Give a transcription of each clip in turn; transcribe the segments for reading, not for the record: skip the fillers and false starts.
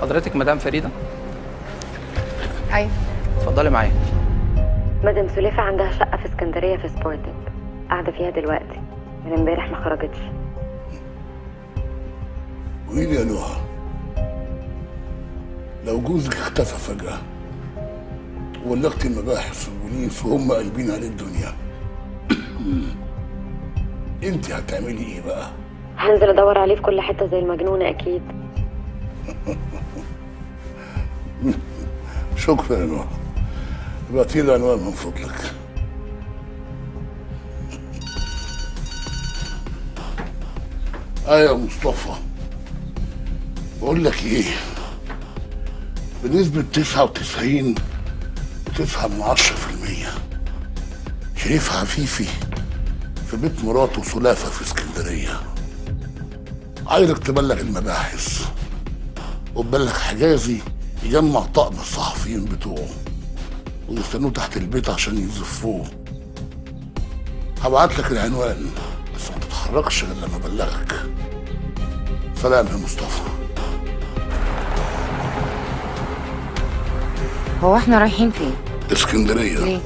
حضرتك مدام فريدة؟ ايوه. اتفضلي معايا. مدام سليفة عندها شقة في اسكندرية في سبورتنج، قاعدة فيها دلوقتي، من امبارح ما خرجتش. قولي يا نهى، لو جوزك اختفى فجأة وبلغتي المباحث والبوليس وهم قلبين عليه الدنيا انت هتعملي ايه بقى؟ هنزل ادور عليه في كل حتة زي المجنونة اكيد. شكرا يا نهى، ابعتي لي عنوان من فضلك. يا مصطفى، بقول لك ايه، بنسبة 99.9% شريف عفيفي في بيت مراته سلافة في اسكندرية. عايزك تبلغ المباحث وتبلغ حجازي يجمع طقم الصحفيين بتوعه ويستنوه تحت البيت عشان يزفوه. هبعت لك العنوان بس ما تتحركش غير لما ابلغك. سلام يا مصطفى. هو احنا رايحين فين؟ اسكندرية. ليه؟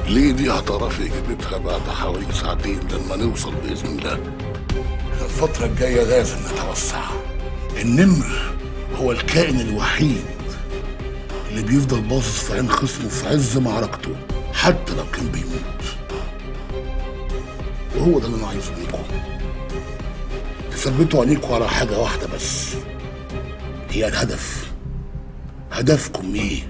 ليه دي هتعرفي اجابتها بعد حوالي ساعتين لما نوصل بإذن الله. الفترة الجاية لازم نتوسع. النمر هو الكائن الوحيد اللي بيفضل باصص في عين خصمه في عز معركته حتى لو كان بيموت. وهو ده اللي انا عايزه منكم، تثبتوا عليكم على حاجة واحدة بس، هي الهدف. هدفكم ايه؟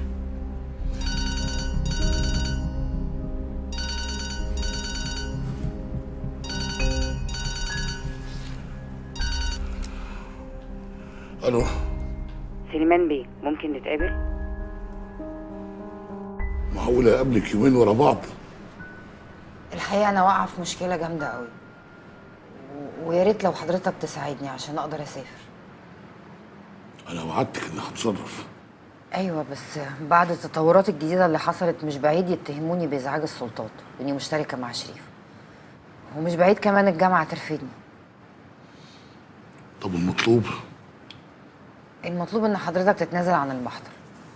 الو. سليمان بيه، ممكن نتقابل؟ معقولة اقابلك يومين ورا بعض؟ الحقيقه انا واقعه في مشكله جامده قوي، ويا ريت لو حضرتك تساعدني عشان اقدر اسافر. انا وعدتك اني هتصرف. ايوه، بس بعد التطورات الجديده اللي حصلت مش بعيد يتهموني بازعاج السلطات واني مشتركه مع شريف، ومش بعيد كمان الجامعه ترفدني. طب المطلوب المطلوب ان حضرتك تتنازل عن المحضر